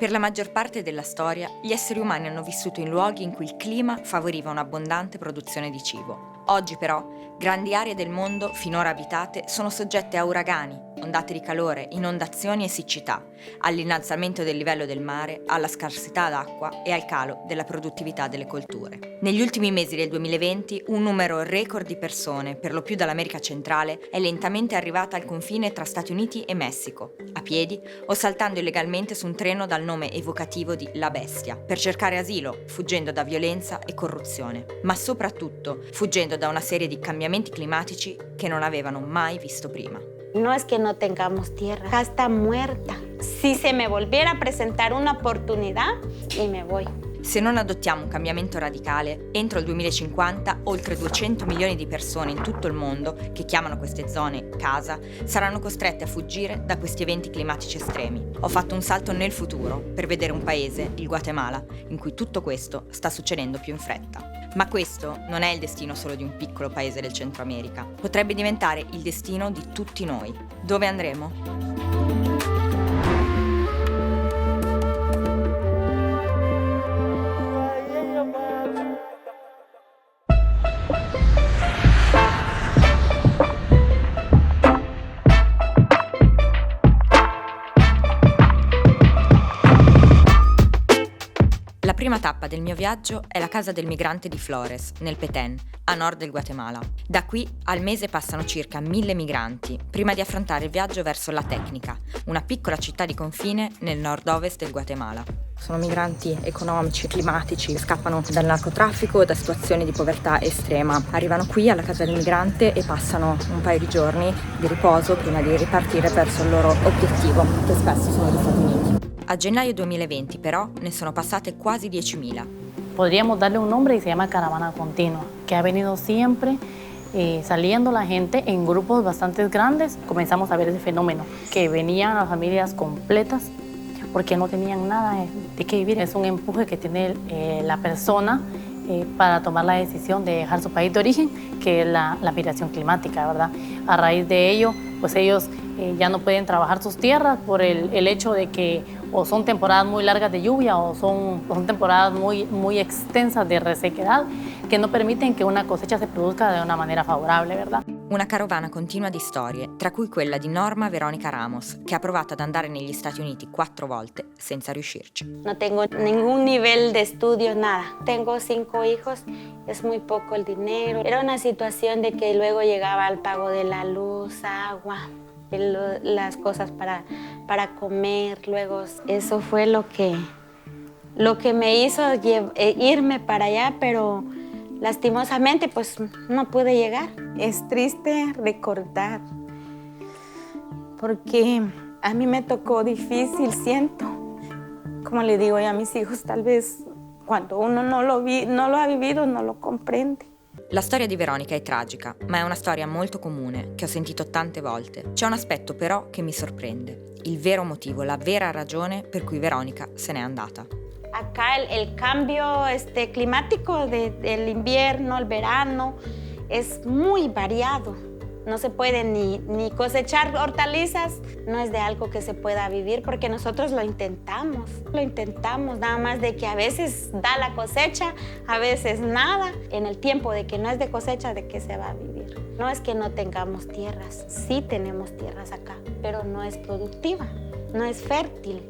Per la maggior parte della storia, gli esseri umani hanno vissuto in luoghi in cui il clima favoriva un'abbondante produzione di cibo. Oggi però, grandi aree del mondo finora abitate sono soggette a uragani, ondate di calore, inondazioni e siccità, all'innalzamento del livello del mare, alla scarsità d'acqua e al calo della produttività delle colture. Negli ultimi mesi del 2020, un numero record di persone, per lo più dall'America centrale, è lentamente arrivata al confine tra Stati Uniti e Messico, a piedi o saltando illegalmente su un treno dal nome evocativo di La Bestia, per cercare asilo, fuggendo da violenza e corruzione, ma soprattutto fuggendo da una serie di cambiamenti climatici che non avevano mai visto prima. No es que no tengamos tierra, acá está muerta. Si se me volviera a presentar una oportunidad, y me voy. Se non adottiamo un cambiamento radicale, entro il 2050 oltre 200 milioni di persone in tutto il mondo, che chiamano queste zone casa, saranno costrette a fuggire da questi eventi climatici estremi. Ho fatto un salto nel futuro per vedere un paese, il Guatemala, in cui tutto questo sta succedendo più in fretta. Ma questo non è il destino solo di un piccolo paese del Centro America. Potrebbe diventare il destino di tutti noi. Dove andremo? La prima tappa del mio viaggio è la casa del migrante di Flores, nel Petén, a nord del Guatemala. Da qui al mese passano circa 1000 migranti, prima di affrontare il viaggio verso La Tecnica, una piccola città di confine nel nord-ovest del Guatemala. Sono migranti economici, climatici, scappano dal narcotraffico e da situazioni di povertà estrema. Arrivano qui alla casa del migrante e passano un paio di giorni di riposo prima di ripartire verso il loro obiettivo, che spesso sono gli Stati Uniti. A gennaio 2020 però ne sono passate quasi 10.000. Podríamos darle un nombre y se llama caravana continua, que ha venido siempre saliendo la gente en grupos bastante grandes. Comenzamos a ver ese fenómeno, que venían las familias completas porque no tenían nada de qué vivir. Es un empuje que tiene la persona para tomar la decisión de dejar su país de origen, que es la migración climática, ¿verdad? A raíz de ello, pues ellos ya no pueden trabajar sus tierras por el hecho de que o son temporadas muy largas de lluvia o son temporadas muy extensas de resequedad che non permettono che una cosecha si produca di una maniera favorabile, ¿verdad? Una carovana continua di storie, tra cui quella di Norma Veronica Ramos, che ha provato ad andare negli Stati Uniti 4 volte senza riuscirci. No tengo ningún nivel de estudio, nada. Tengo 5 hijos, es muy poco el dinero. Era una situación de que luego llegaba el pago de la luz, agua, las cosas para comer. Luego eso fue lo que me hizo irme para allá, pero lastimosamente pues no pude llegar. Es triste recordar, porque a mí me tocó difícil, siento. Como le digo a mis hijos, tal vez cuando uno no lo ha vivido non lo comprende. La storia di Veronica è tragica, ma è una storia molto comune, che ho sentito tante volte. C'è un aspetto però che mi sorprende, il vero motivo, la vera ragione per cui Veronica se n'è andata. Acá el cambio climático del invierno, el verano, es muy variado. No se puede ni cosechar hortalizas, no es de algo que se pueda vivir porque nosotros lo intentamos, nada más de que a veces da la cosecha, a veces nada. En el tiempo de que no es de cosecha, ¿de qué se va a vivir? No es que no tengamos tierras, sí tenemos tierras acá, pero no es productiva, no es fértil.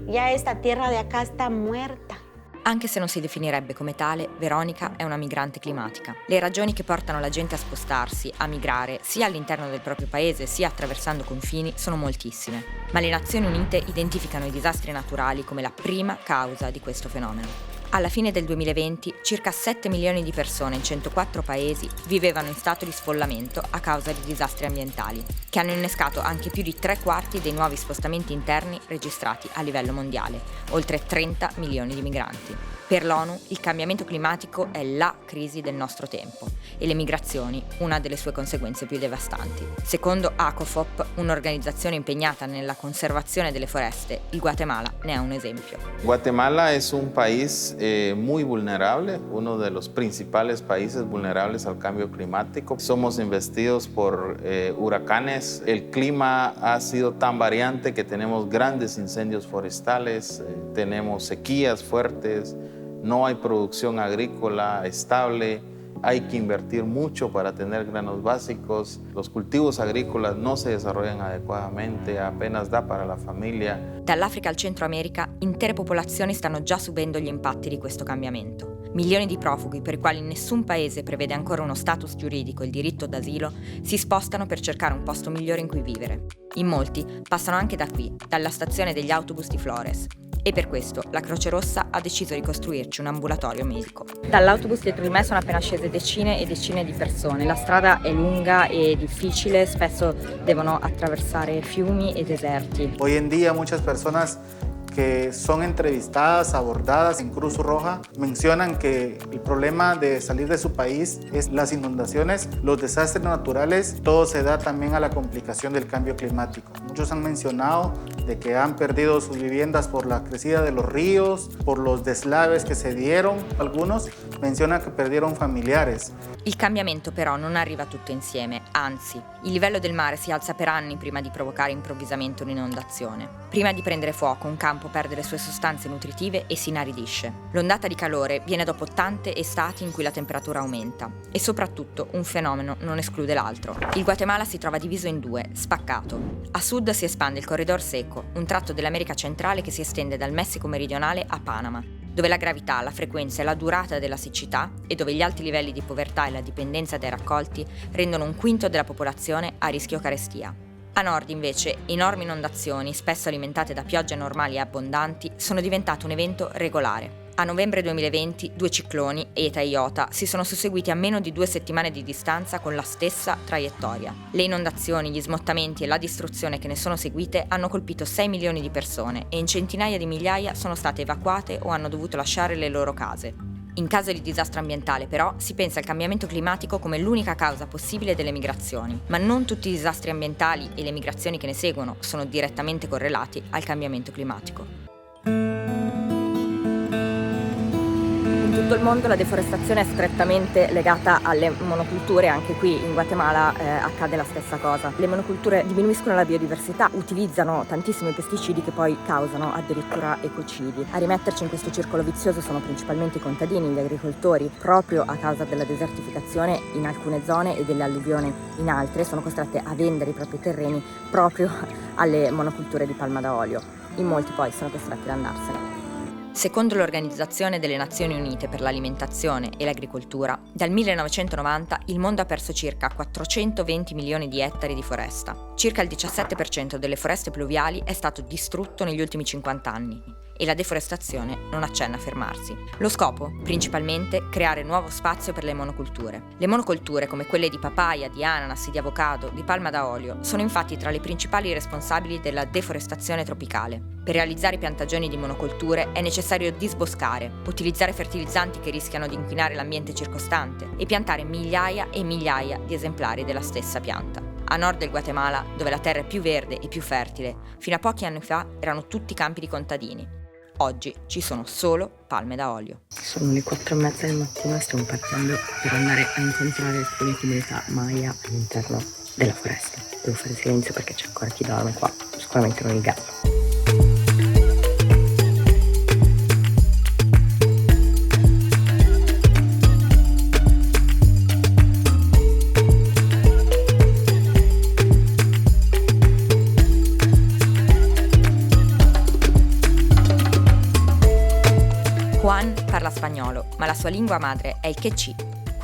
Ya esta tierra de acá está muerta. Anche se non si definirebbe come tale, Veronica è una migrante climatica. Le ragioni che portano la gente a spostarsi, a migrare, sia all'interno del proprio paese sia attraversando confini, sono moltissime. Ma le Nazioni Unite identificano i disastri naturali come la prima causa di questo fenomeno. Alla fine del 2020, circa 7 milioni di persone in 104 paesi vivevano in stato di sfollamento a causa di disastri ambientali, che hanno innescato anche più di 3/4 dei nuovi spostamenti interni registrati a livello mondiale, oltre 30 milioni di migranti. Per l'ONU il cambiamento climatico è la crisi del nostro tempo e le migrazioni una delle sue conseguenze più devastanti. Secondo ACOFOP, un'organizzazione impegnata nella conservazione delle foreste, il Guatemala ne è un esempio. Guatemala es un país muy vulnerable, uno de los principales países vulnerables al cambio climático. Somos investidos por huracanes. El clima ha sido tan variante que tenemos grandes incendios forestales, tenemos sequías fuertes, no hay producción agrícola estable, hay que invertir mucho para tener granos básicos, los cultivos agrícolas no se desarrollan adecuadamente, apenas da para la familia. Dall'Africa al Centro America, intere popolazioni stanno già subendo gli impatti di questo cambiamento. Milioni di profughi, per i quali nessun paese prevede ancora uno status giuridico e il diritto d'asilo, si spostano per cercare un posto migliore in cui vivere. In molti passano anche da qui, dalla stazione degli autobus di Flores. E per questo la Croce Rossa ha deciso di costruirci un ambulatorio medico. Dall'autobus dietro di me sono appena scese decine e decine di persone. La strada è lunga e difficile, spesso devono attraversare fiumi e deserti. Hoy en día muchas personas que son entrevistadas, abordadas en Cruz Roja, mencionan que el problema de salir de su país es las inundaciones, los desastres naturales, todo se da también a la complicación del cambio climático. Muchos han mencionado de que han perdido sus viviendas por la crecida de los ríos, por los deslaves que se dieron. Algunos mencionan que perdieron familiares. Il cambiamento però non arriva tutto insieme, anzi, il livello del mare si alza per anni prima di provocare improvvisamente un'inondazione. Prima di prendere fuoco, un campo perde le sue sostanze nutritive e si inaridisce. L'ondata di calore viene dopo tante estati in cui la temperatura aumenta e soprattutto un fenomeno non esclude l'altro. Il Guatemala si trova diviso in due, spaccato. A sud si espande il Corridor Seco, un tratto dell'America centrale che si estende dal Messico meridionale a Panama, dove la gravità, la frequenza e la durata della siccità e dove gli alti livelli di povertà e la dipendenza dai raccolti rendono un quinto della popolazione a rischio carestia. A nord, invece, enormi inondazioni, spesso alimentate da piogge normali e abbondanti, sono diventate un evento regolare. A novembre 2020, 2 cicloni, Eta e Iota, si sono susseguiti a meno di 2 settimane di distanza con la stessa traiettoria. Le inondazioni, gli smottamenti e la distruzione che ne sono seguite hanno colpito 6 milioni di persone e in centinaia di migliaia sono state evacuate o hanno dovuto lasciare le loro case. In caso di disastro ambientale, però, si pensa al cambiamento climatico come l'unica causa possibile delle migrazioni, ma non tutti i disastri ambientali e le migrazioni che ne seguono sono direttamente correlati al cambiamento climatico. In tutto il mondo la deforestazione è strettamente legata alle monoculture, anche qui in Guatemala accade la stessa cosa. Le monoculture diminuiscono la biodiversità, utilizzano tantissimi pesticidi che poi causano addirittura ecocidi. A rimetterci in questo circolo vizioso sono principalmente i contadini, gli agricoltori, proprio a causa della desertificazione in alcune zone e dell'alluvione in altre, sono costrette a vendere i propri terreni proprio alle monoculture di palma da olio. In molti poi sono costretti ad andarsene. Secondo l'Organizzazione delle Nazioni Unite per l'Alimentazione e l'Agricoltura, dal 1990 il mondo ha perso circa 420 milioni di ettari di foresta. Circa il 17% delle foreste pluviali è stato distrutto negli ultimi 50 anni e la deforestazione non accenna a fermarsi. Lo scopo, principalmente, creare nuovo spazio per le monoculture. Le monoculture, come quelle di papaya, di ananas, di avocado, di palma da olio, sono infatti tra le principali responsabili della deforestazione tropicale. Per realizzare piantagioni di monoculture è necessario disboscare, utilizzare fertilizzanti che rischiano di inquinare l'ambiente circostante e piantare migliaia e migliaia di esemplari della stessa pianta. A nord del Guatemala, dove la terra è più verde e più fertile, fino a pochi anni fa erano tutti campi di contadini. Oggi ci sono solo palme da olio. Sono le 4:30 del mattino e stiamo partendo per andare a incontrare alcune comunità Maya all'interno della foresta. Devo fare silenzio perché c'è ancora chi dorme qua, sicuramente non il gatto. Juan parla spagnolo, ma la sua lingua madre è il quechí,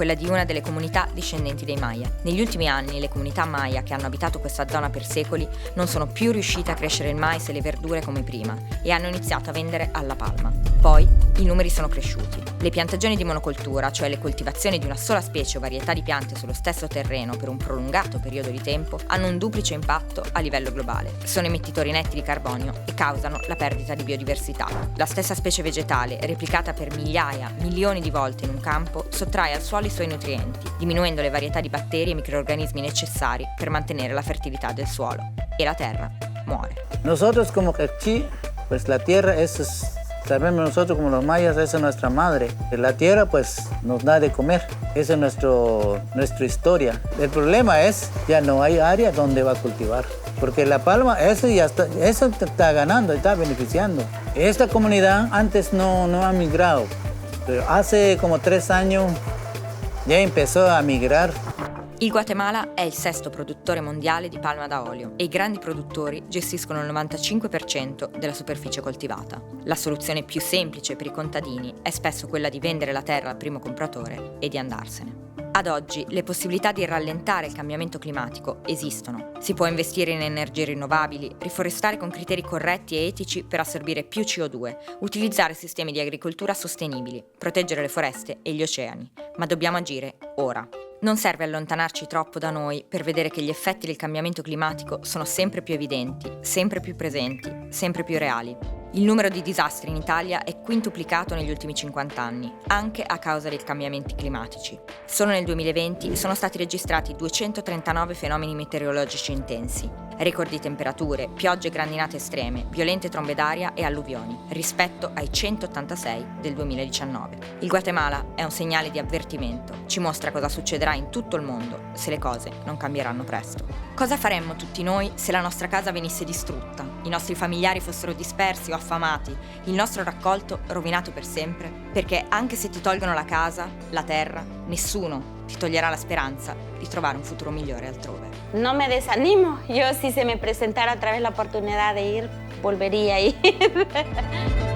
quella di una delle comunità discendenti dei Maya. Negli ultimi anni le comunità Maya che hanno abitato questa zona per secoli non sono più riuscite a crescere il mais e le verdure come prima e hanno iniziato a vendere alla palma. Poi i numeri sono cresciuti. Le piantagioni di monocoltura, cioè le coltivazioni di una sola specie o varietà di piante sullo stesso terreno per un prolungato periodo di tempo, hanno un duplice impatto a livello globale. Sono emettitori netti di carbonio e causano la perdita di biodiversità. La stessa specie vegetale, replicata per migliaia, milioni di volte in un campo, sottrae al suolo i suoi nutrienti, diminuendo le varietà di batteri e microrganismi necessari per mantenere la fertilità del suolo. E la terra muore. Nosotros como Kekchi, pues la tierra sabemos nosotros como los mayas, esa es nuestra madre. La tierra pues nos da de comer, esa es nuestra historia. El problema es ya no hay área donde va a cultivar, porque la palma, eso está ganando, está beneficiando. Esta comunidad antes no ha migrado, pero hace como 3 años ya empezó a migrar. Il Guatemala è il sesto produttore mondiale di palma da olio e i grandi produttori gestiscono il 95% della superficie coltivata. La soluzione più semplice per i contadini è spesso quella di vendere la terra al primo compratore e di andarsene. Ad oggi le possibilità di rallentare il cambiamento climatico esistono. Si può investire in energie rinnovabili, riforestare con criteri corretti e etici per assorbire più CO2, utilizzare sistemi di agricoltura sostenibili, proteggere le foreste e gli oceani. Ma dobbiamo agire ora. Non serve allontanarci troppo da noi per vedere che gli effetti del cambiamento climatico sono sempre più evidenti, sempre più presenti, sempre più reali. Il numero di disastri in Italia è quintuplicato negli ultimi 50 anni, anche a causa dei cambiamenti climatici. Solo nel 2020 sono stati registrati 239 fenomeni meteorologici intensi, record di temperature, piogge e grandinate estreme, violente trombe d'aria e alluvioni, rispetto ai 186 del 2019. Il Guatemala è un segnale di avvertimento, ci mostra cosa succederà in tutto il mondo se le cose non cambieranno presto. Cosa faremmo tutti noi se la nostra casa venisse distrutta, i nostri familiari fossero dispersi o affamati, il nostro raccolto rovinato per sempre? Perché anche se ti tolgono la casa, la terra, nessuno ti toglierà la speranza di trovare un futuro migliore altrove. No me desanimo. Yo si se me presentara otra vez la oportunidad de ir, volvería a ir.